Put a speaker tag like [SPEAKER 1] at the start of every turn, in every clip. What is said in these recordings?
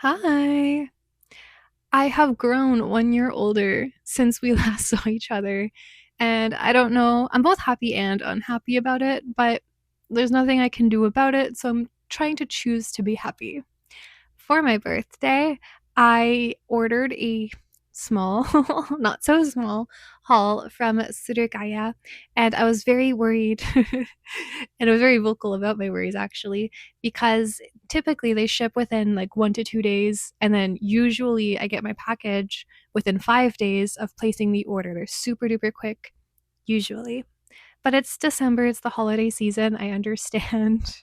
[SPEAKER 1] Hi. I have grown 1 year older since we last saw each other. And I don't know, I'm both happy and unhappy about it, but there's nothing I can do about it, so I'm trying to choose to be happy. For my birthday, I ordered a small, not so small, haul from Surugaya, and I was very worried, and I was very vocal about my worries actually, because typically they ship within like 1 to 2 days, and then usually I get my package within 5 days of placing the order. They're super duper quick, usually. But it's December, it's the holiday season. I understand.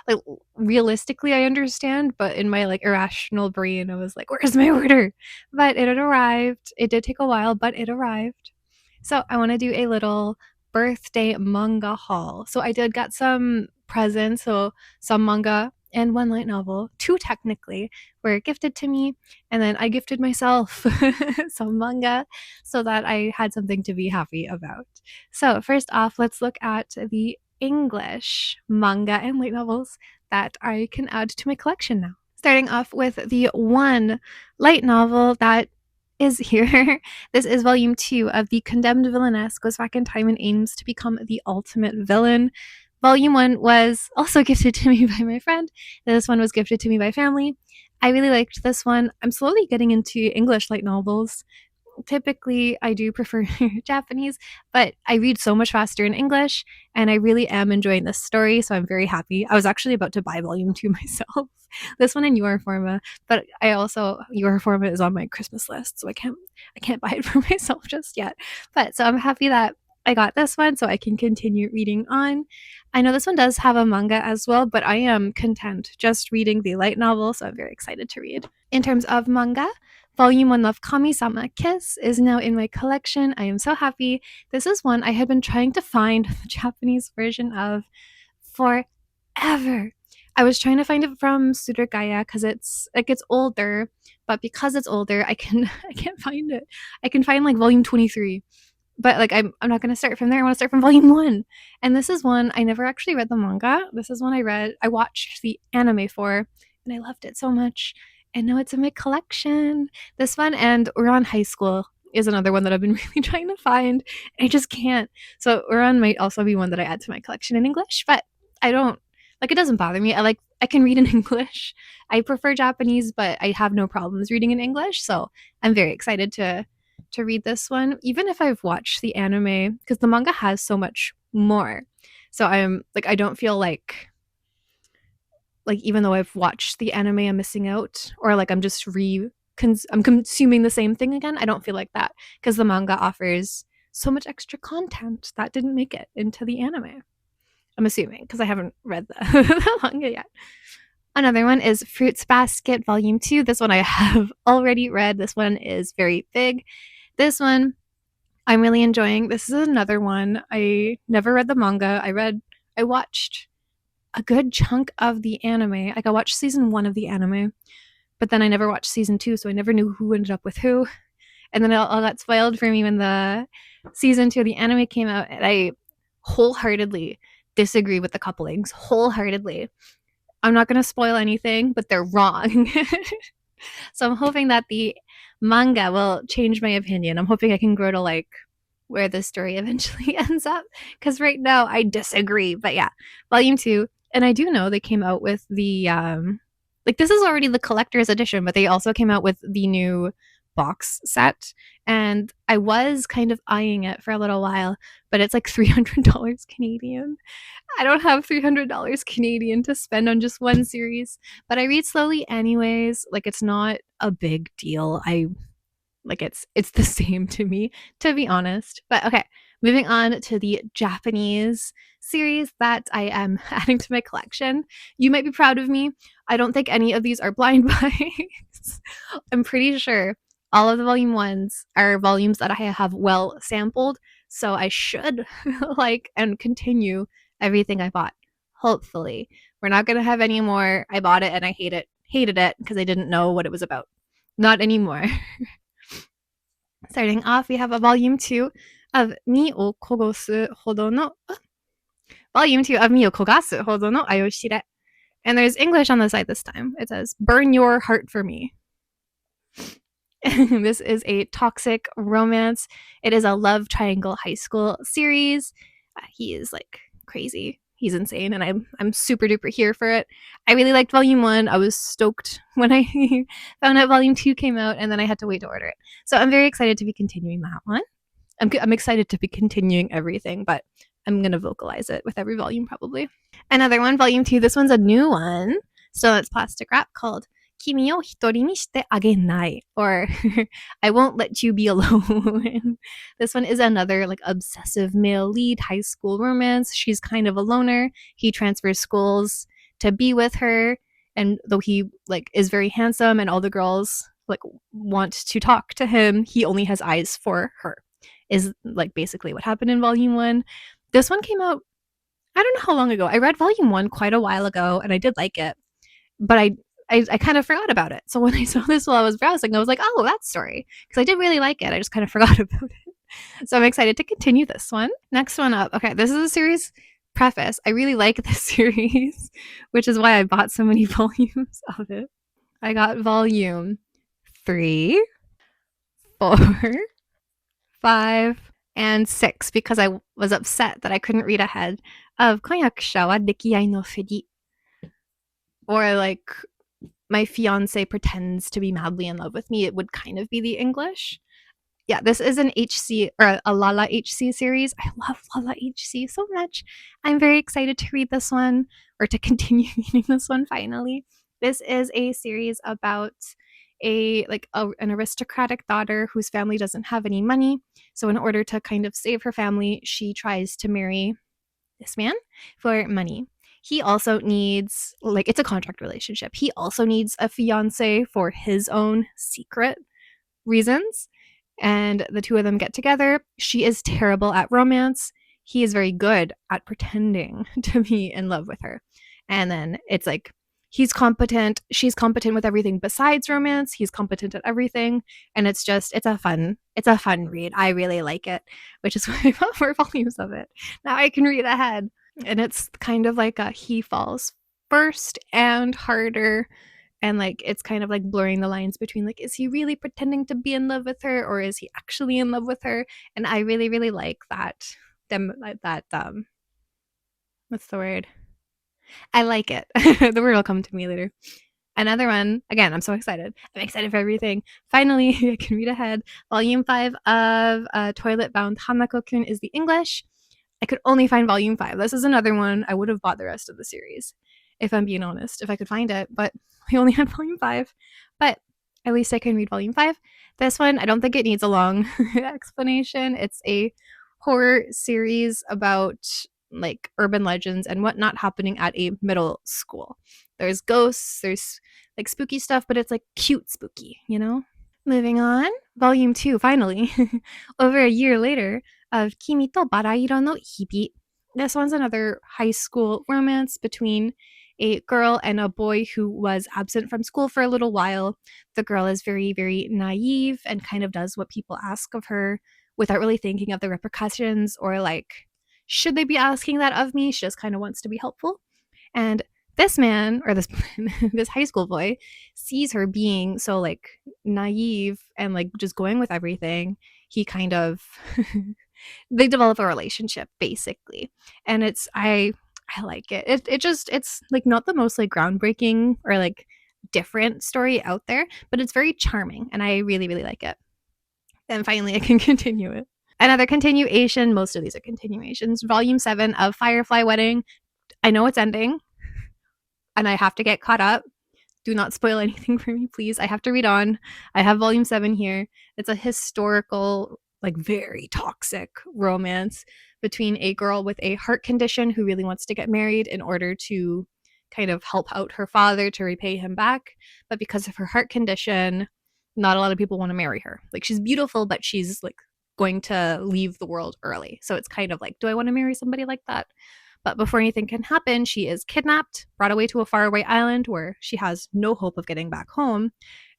[SPEAKER 1] Like realistically I understand, but in my like irrational brain I was like, "Where's my order?" But it had arrived. It did take a while, but it arrived. So, I want to do a little birthday manga haul. So, I did get some presents, so some manga and one light novel, two technically, were gifted to me, and then I gifted myself some manga so that I had something to be happy about. So, first off, let's look at the English manga and light novels that I can add to my collection now. Starting off with the one light novel that is here. This is volume 2 of the Condemned Villainess Goes Back in Time and Aims to Become the Ultimate Villain. Volume 1 was also gifted to me by my friend. This one was gifted to me by family. I really liked this one. I'm slowly getting into English light novels. Typically I do prefer Japanese, but I read so much faster in English, and I really am enjoying this story, so I'm very happy. I was actually about to buy volume 2 myself. This one in your forma, but I also your forma is on my Christmas list, so I can't buy it for myself just yet. But so I'm happy that I got this one so I can continue reading on. I know this one does have a manga as well, but I am content just reading the light novel, so I'm very excited to read. In terms of manga, Volume 1 of Kamisama Kiss is now in my collection. I am so happy. This is one I had been trying to find the Japanese version of forever. I was trying to find it from Surugaya because it's older, but because it's older, I can't find it. I can find like volume 23, but like I'm not gonna start from there. I want to start from volume 1. And this is one I never actually read the manga. This is one I watched the anime for, and I loved it so much. And now it's in my collection. This one and Uran High School is another one that I've been really trying to find. I just can't. So Uran might also be one that I add to my collection in English, but I don't like it doesn't bother me. I can read in English. I prefer Japanese, but I have no problems reading in English. So I'm very excited to read this one, even if I've watched the anime, because the manga has so much more. So I'm like, I don't feel like even though I've watched the anime, I'm missing out, or like I'm just I'm consuming the same thing again. I don't feel like that because the manga offers so much extra content that didn't make it into the anime. I'm assuming because I haven't read the manga yet. Another one is Fruits Basket Volume 2. This one I have already read. This one is very big. This one I'm really enjoying. This is another one. I never read the manga. I watched a good chunk of the anime. Like I watched season 1 of the anime, but then I never watched season 2, so I never knew who ended up with who. And then it all got spoiled for me when the season 2 of the anime came out, and I wholeheartedly disagree with the couplings. Wholeheartedly. I'm not going to spoil anything, but they're wrong. So I'm hoping that the manga will change my opinion. I'm hoping I can grow to like where the story eventually ends up, because right now I disagree. But yeah, volume 2, and I do know they came out with the like this is already the collector's edition, but they also came out with the new box set, and I was kind of eyeing it for a little while, but it's like $300 Canadian. I don't have $300 Canadian to spend on just one series, but I read slowly anyways. Like it's not a big deal. I like it's the same to me, to be honest. But okay, moving on to the Japanese series that I am adding to my collection. You might be proud of me. I don't think any of these are blind buys. I'm pretty sure all of the volume ones are volumes that I have well sampled, so I should like and continue everything I bought. Hopefully, we're not gonna have any more. I bought it and I hated it because I didn't know what it was about. Not anymore. Starting off, we have a volume 2 of Mi o Kogosu Hodo no Volume 2 of Mi o Kogasu Hodo no Ayoshire. And there's English on the side this time. It says, "Burn your heart for me." This is a toxic romance. It is a love triangle high school series. He is like crazy. He's insane, and I'm super duper here for it. I really liked Volume 1. I was stoked when I found out Volume 2 came out, and then I had to wait to order it. So I'm very excited to be continuing that one. I'm excited to be continuing everything, but I'm going to vocalize it with every volume probably. Another one, Volume 2. This one's a new one. So it's plastic wrap called Kimi o Hitori ni shite Agenai, or I won't let you be alone. This one is another like obsessive male lead high school romance. She's kind of a loner. He transfers schools to be with her, and though he like is very handsome and all the girls like want to talk to him, he only has eyes for her. Is like basically what happened in Volume 1. This one came out, I don't know how long ago. I read Volume 1 quite a while ago, and I did like it, but I kind of forgot about it. So when I saw this while I was browsing, I was like, oh, that story. Because I did really like it. I just kind of forgot about it. So I'm excited to continue this one. Next one up. Okay, this is a series preface. I really like this series, which is why I bought so many volumes of it. I got volume 3, 4, 5, and 6 because I was upset that I couldn't read ahead of Kon'yakusha wa Dekiai no Furi. Or like, my fiance pretends to be madly in love with me. It would kind of be the English. Yeah, this is an HC or a Lala HC series. I love Lala HC so much. I'm very excited to read this one or to continue reading this one finally. This is a series about an aristocratic daughter whose family doesn't have any money. So in order to kind of save her family, she tries to marry this man for money. He also needs, like, it's a contract relationship. He also needs a fiance for his own secret reasons. And the two of them get together. She is terrible at romance. He is very good at pretending to be in love with her. And then it's like, he's competent. She's competent with everything besides romance. He's competent at everything. And it's a fun read. I really like it, which is why I bought more volumes of it. Now I can read ahead. And it's kind of like he falls first and harder, and like it's kind of like blurring the lines between like, is he really pretending to be in love with her or is he actually in love with her? And I really really like that what's the word, I like it. The word will come to me later. Another one, again, I'm so excited. I'm excited for everything. Finally, I can read ahead. Volume 5 of Toilet Bound Hanako-kun is the English. I could only find volume 5. This is another one I would have bought the rest of the series, if I'm being honest, if I could find it, but I only had volume 5. But at least I can read volume 5. This one, I don't think it needs a long explanation. It's a horror series about like urban legends and whatnot happening at a middle school. There's ghosts, there's like spooky stuff, but it's like cute spooky, you know? Moving on, volume 2, finally, over a year later, of Kimi to Barairo no Hibi. This one's another high school romance between a girl and a boy who was absent from school for a little while. The girl is very, very naive and kind of does what people ask of her without really thinking of the repercussions or like, should they be asking that of me? She just kind of wants to be helpful. And this man, or this this high school boy, sees her being so like naive and like just going with everything. He kind of they develop a relationship basically, and I like it. It's like not the most like groundbreaking or like different story out there, but it's very charming, and I really really like it. And finally, I can continue it. Another continuation. Most of these are continuations. Volume 7 of Firefly Wedding. I know it's ending, and I have to get caught up. Do not spoil anything for me, please. I have to read on. I have volume 7 here. It's a historical, like very toxic romance between a girl with a heart condition who really wants to get married in order to kind of help out her father to repay him back. But because of her heart condition, not a lot of people want to marry her. Like, she's beautiful, but she's like going to leave the world early. So it's kind of like, do I want to marry somebody like that? But before anything can happen, she is kidnapped, brought away to a faraway island where she has no hope of getting back home.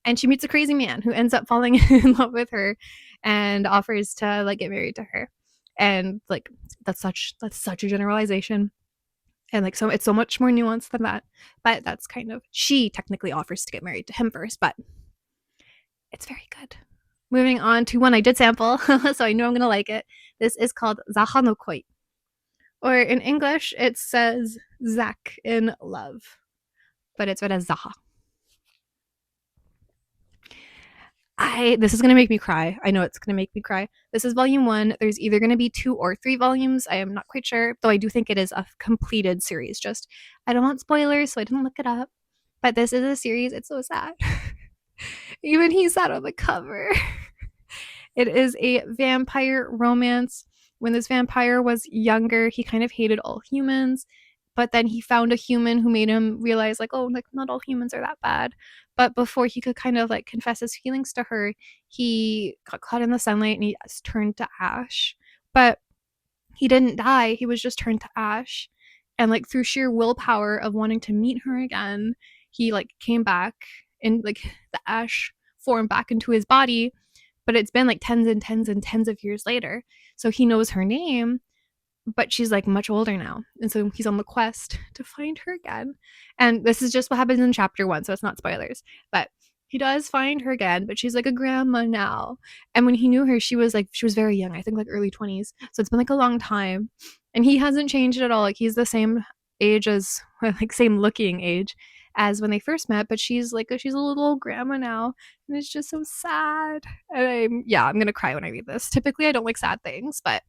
[SPEAKER 1] And she meets a crazy man who ends up falling in love with her and offers to like get married to her. And like that's such a generalization. And like, so it's so much more nuanced than that. But that's kind of, she technically offers to get married to him first, but it's very good. Moving on to one I did sample, so I know I'm gonna like it. This is called Zaha no Koi. Or in English, it says Zach in love, but it's read as Zaha. This is gonna make me cry. I know it's gonna make me cry. This is volume 1. There's either gonna be 2 or 3 volumes. I am not quite sure, though I do think it is a completed series. Just I don't want spoilers, so I didn't look it up. But this is a series. It's so sad. Even he's sad on the cover. It is a vampire romance. When this vampire was younger, he kind of hated all humans, but then he found a human who made him realize, like, oh, like, not all humans are that bad. But before he could kind of like confess his feelings to her, he got caught in the sunlight and he turned to ash. But he didn't die, he was just turned to ash. And like through sheer willpower of wanting to meet her again, he like came back and like the ash formed back into his body, but it's been like tens and tens and tens of years later. So he knows her name, but she's like much older now. And so he's on the quest to find her again. And this is just what happens in chapter 1, so it's not spoilers. But he does find her again, but she's like a grandma now. And when he knew her, she was very young, I think like early 20s. So it's been like a long time. And he hasn't changed at all. Like he's the same age as, like same looking age as when they first met, but she's a little grandma now, and it's just so sad. And I'm gonna cry when I read this. Typically I don't like sad things, but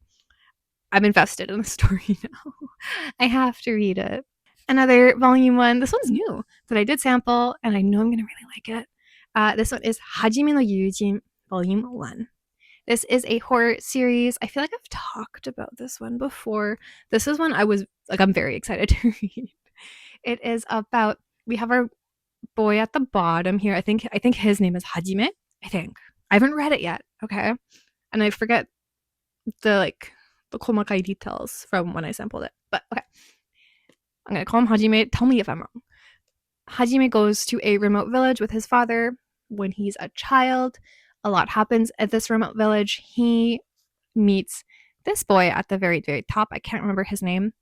[SPEAKER 1] I'm invested in the story now. I have to read it. Another volume 1, this one's new, that I did sample, and I know I'm gonna really like it. This one is Hajime no Yuujin, volume 1. This is a horror series. I feel like I've talked about this one before. This is one I'm very excited to read. It is about, we have our boy at the bottom here. I think his name is Hajime. I haven't read it yet, okay? And I forget the komakai details from when I sampled it. But okay. I'm gonna call him Hajime. Tell me if I'm wrong. Hajime goes to a remote village with his father when he's a child. A lot happens at this remote village. He meets this boy at the very, very top. I can't remember his name.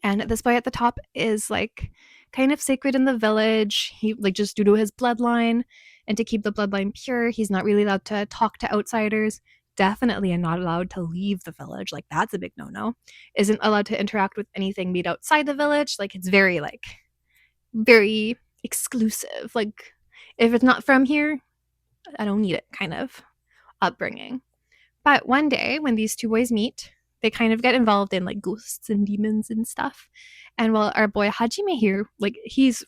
[SPEAKER 1] And this boy at the top is like kind of sacred in the village. He like, just due to his bloodline, and to keep the bloodline pure, he's not really allowed to talk to outsiders. Definitely not allowed to leave the village. Like that's a big no-no. Isn't allowed to interact with anything made outside the village. Like it's very very exclusive. Like if it's not from here, I don't need it kind of upbringing. But one day when these two boys meet, they kind of get involved in like ghosts and demons and stuff. And while our boy Hajime here, like he's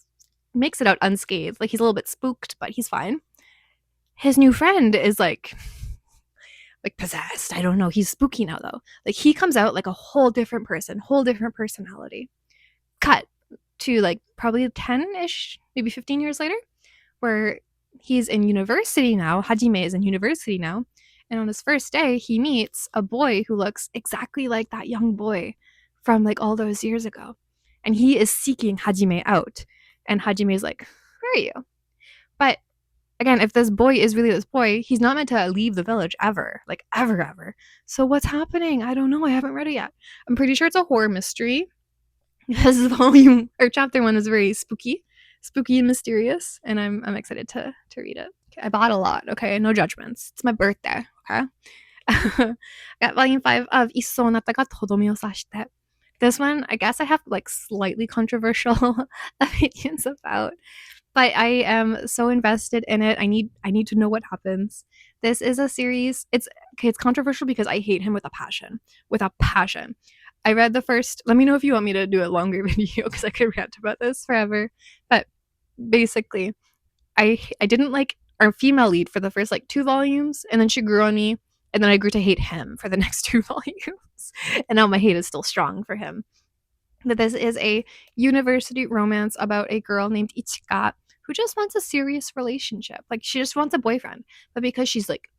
[SPEAKER 1] makes it out unscathed. Like he's a little bit spooked, but he's fine. His new friend is like possessed. I don't know. He's spooky now though. Like he comes out like a whole different person, whole different personality. Cut to like probably 10-ish, maybe 15 years later, where he's in university now. Hajime is in university now. And on his first day, he meets a boy who looks exactly like that young boy from like all those years ago. And he is seeking Hajime out. And Hajime is like, where are you? But again, if this boy is really this boy, he's not meant to leave the village ever. Like ever, ever. So what's happening? I don't know. I haven't read it yet. I'm pretty sure it's a horror mystery. This volume or chapter 1 is very spooky and mysterious, and I'm excited to read it. Okay, I bought a lot. Okay, no judgments. It's my birthday. Okay. I got volume 5 of Isso, Anata ga Todome o Sashite. This one, I guess I have like slightly controversial opinions about, but I am so invested in it. I need to know what happens. This is a series. It's controversial because I hate him with a passion. I read the first. Let me know if you want me to do a longer video because I could rant about this forever. But basically, I didn't like our female lead for the first like 2 volumes, and then she grew on me, and then I grew to hate him for the next 2 volumes, and now my hate is still strong for him. But this is a university romance about a girl named Ichika who just wants a serious relationship. Like she just wants a boyfriend, but because she's like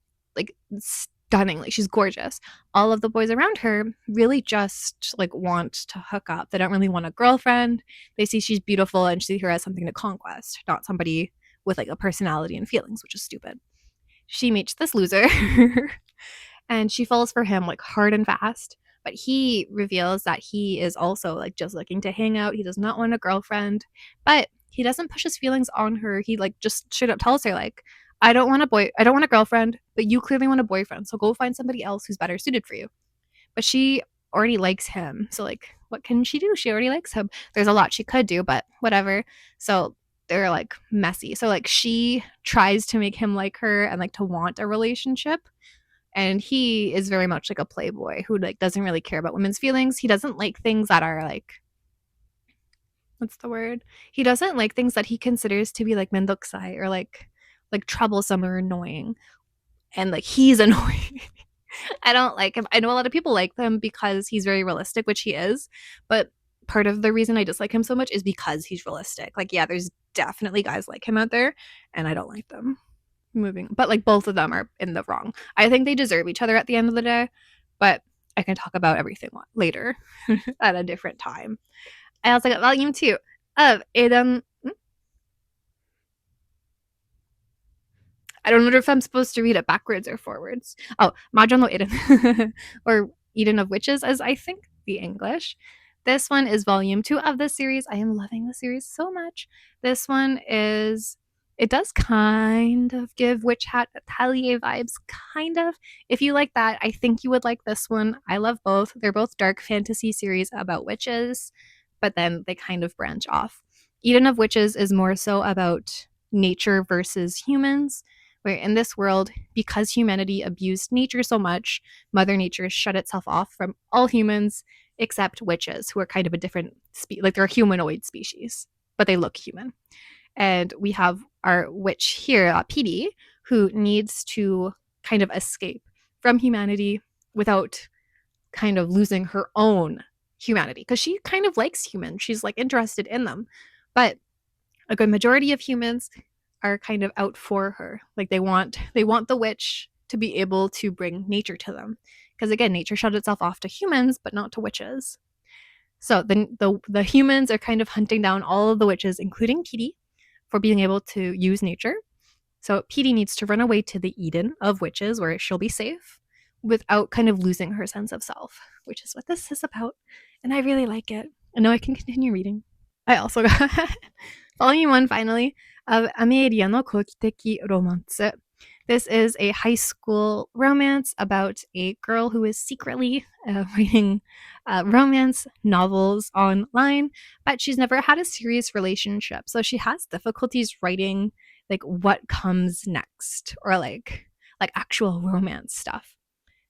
[SPEAKER 1] stunning, like she's gorgeous, all of the boys around her really just like want to hook up. They don't really want a girlfriend. They see she's beautiful and see her as something to conquest, not somebody with like a personality and feelings, which is stupid. She meets this loser and she falls for him like hard and fast, but he reveals that he is also like just looking to hang out. He does not want a girlfriend, but he doesn't push his feelings on her. He like just straight up tells her like, I don't want a girlfriend, but you clearly want a boyfriend, so go find somebody else who's better suited for you. But she already likes him, so like what can she do? She already likes him. There's a lot she could do, but whatever. So they're like messy. So like she tries to make him like her and like to want a relationship, and he is very much like a playboy who like doesn't really care about women's feelings. He doesn't like things that are like, what's the word? He doesn't like things that he considers to be like mendokusai or like troublesome or annoying. And like he's annoying. I don't like him. I know a lot of people like him because he's very realistic, which he is. But part of the reason I dislike him so much is because he's realistic. Like, yeah, there's definitely guys like him out there, and I don't like them. Moving, but like both of them are in the wrong. I think they deserve each other at the end of the day, but I can talk about everything later at a different time. I also got volume 2 of Eden. I don't know if I'm supposed to read it backwards or forwards. Oh, Mahjong no Eden. Or Eden of Witches, as I think the English. This one is volume 2 of the series. I am loving the series so much. This one is, it does kind of give Witch Hat Atelier vibes, kind of. If you like that, I think you would like this one. I love both. They're both dark fantasy series about witches, but then they kind of branch off. Eden of Witches is more so about nature versus humans, where in this world, because humanity abused nature so much, Mother Nature shut itself off from all humans except witches, who are kind of a different like they're a humanoid species, but they look human. And we have our witch here, PD, who needs to kind of escape from humanity without kind of losing her own humanity, because she kind of likes humans. She's like interested in them, but a good majority of humans are kind of out for her. Like they want the witch to be able to bring nature to them, because again, nature shut itself off to humans but not to witches. So the humans are kind of hunting down all of the witches, including PD, for being able to use nature. So PD needs to run away to the Eden of Witches, where she'll be safe without kind of losing her sense of self, which is what this is about. And I really like it. And now I can continue reading. I also got volume 1 finally of Amelia no Koukiteki romance. This is a high school romance about a girl who is secretly writing romance novels online, but she's never had a serious relationship. So she has difficulties writing like what comes next, or like actual romance stuff.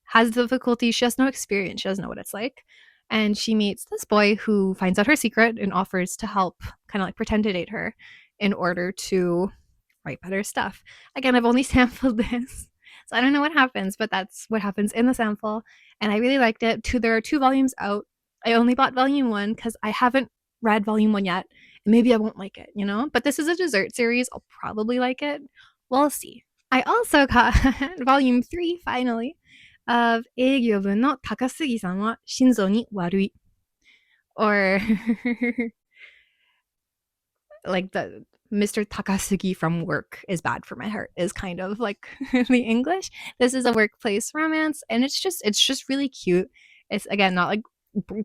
[SPEAKER 1] Has difficulty. She has no experience. She doesn't know what it's like. And she meets this boy who finds out her secret and offers to help kind of like pretend to date her in order to write better stuff. Again, I've only sampled this, so I don't know what happens, but that's what happens in the sample. And I really liked it. There are 2 volumes out. I only bought volume 1 because I haven't read volume 1 yet. And maybe I won't like it, you know? But this is a dessert series. I'll probably like it. We'll see. I also got volume 3 finally of Eigyoubu no Takasugi-san wa Shinzou ni Warui. Or like the Mr. Takasugi from work is bad for my heart is kind of like the English. This is a workplace romance, and it's just really cute. It's again not like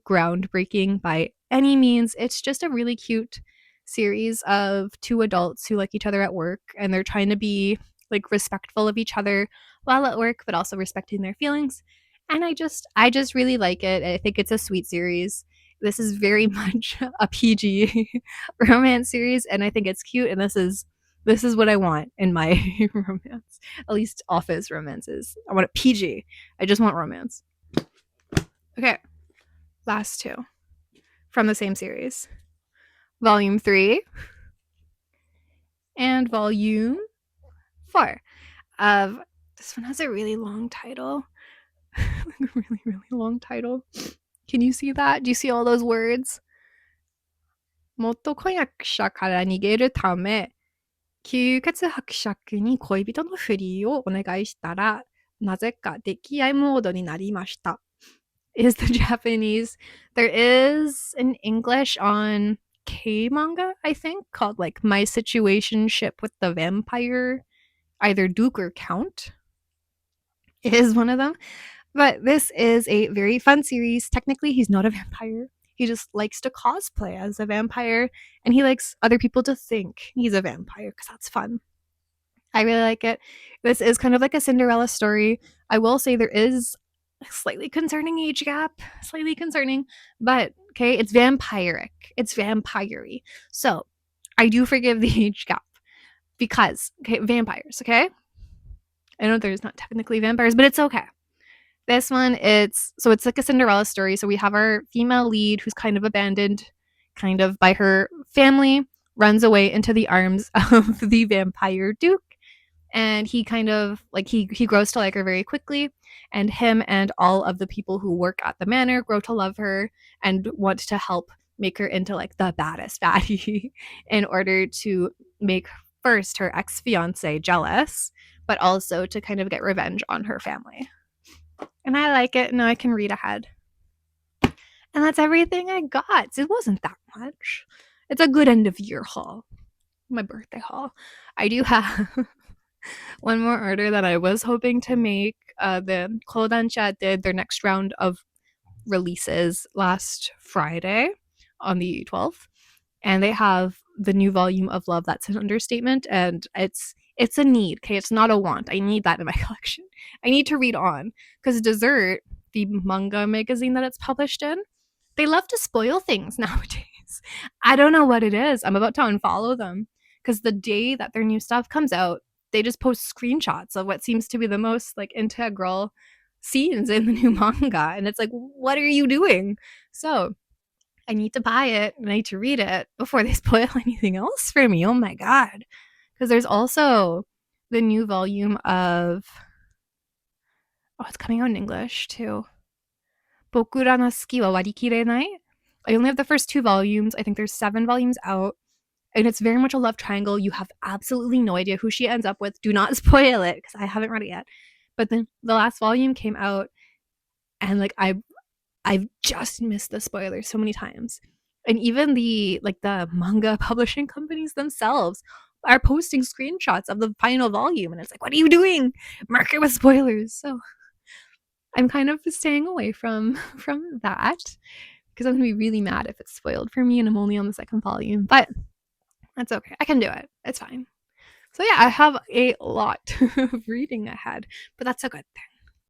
[SPEAKER 1] groundbreaking by any means. It's just a really cute series of 2 adults who like each other at work, and they're trying to be like respectful of each other while at work, but also respecting their feelings. And I just really like it. I think it's a sweet series. This is very much a PG romance series, and I think it's cute. And this is what I want in my romance, at least office romances. I want it PG. I just want romance. Okay, last 2 from the same series, volume 3 and volume 4 of this one has a really long title. really long title. Can you see that? Do you see all those words? 元婚約者から逃げるため、吸血伯爵に恋人のフリーをお願いしたら、なぜかDekiaiモードになりました。Is the Japanese. There is an English on K manga, I think, called like My Situationship with the Vampire, either Duke or Count is one of them. But this is a very fun series. Technically, he's not a vampire. He just likes to cosplay as a vampire, and he likes other people to think he's a vampire because that's fun. I really like it. This is kind of like a Cinderella story. I will say there is a slightly concerning age gap, slightly concerning, but okay, it's vampiric. It's vampire-y. So I do forgive the age gap because, okay, vampires, okay? I know there's not technically vampires, but it's okay. This one, it's like a Cinderella story. So we have our female lead who's kind of abandoned, kind of by her family, runs away into the arms of the vampire duke, and he kind of like he grows to like her very quickly, and him and all of the people who work at the manor grow to love her and want to help make her into like the baddest baddie in order to make first her ex-fiance jealous, but also to kind of get revenge on her family. And I like it. Now I can read ahead. And that's everything I got. It wasn't that much. It's a good end of year haul. My birthday haul. I do have one more order that I was hoping to make. The Kodansha did their next round of releases last Friday on the 12th, and they have the new volume of Love That's an Understatement, and it's a need. Okay, it's not a want. I need that in my collection. I need to read on because Dessert, the manga magazine that it's published in, they love to spoil things nowadays. I don't know what it is. I'm about to unfollow them because the day that their new stuff comes out, they just post screenshots of what seems to be the most like integral scenes in the new manga, and it's like, what are you doing? So I need to buy it and I need to read it before they spoil anything else for me. Oh my god. Because there's also the new volume of, oh, it's coming out in English too. Bokura no Suki wa Warikirenai. I only have the first 2 volumes. I think there's 7 volumes out. And it's very much a love triangle. You have absolutely no idea who she ends up with. Do not spoil it because I haven't read it yet. But then the last volume came out, and like I've just missed the spoilers so many times. And even the manga publishing companies themselves are posting screenshots of the final volume, and it's like, what are you doing? Mark it with spoilers. So I'm kind of staying away from that because I'm gonna be really mad if it's spoiled for me and I'm only on the second volume. But that's okay. I can do it. It's fine. So yeah, I have a lot of reading ahead, but that's a good thing.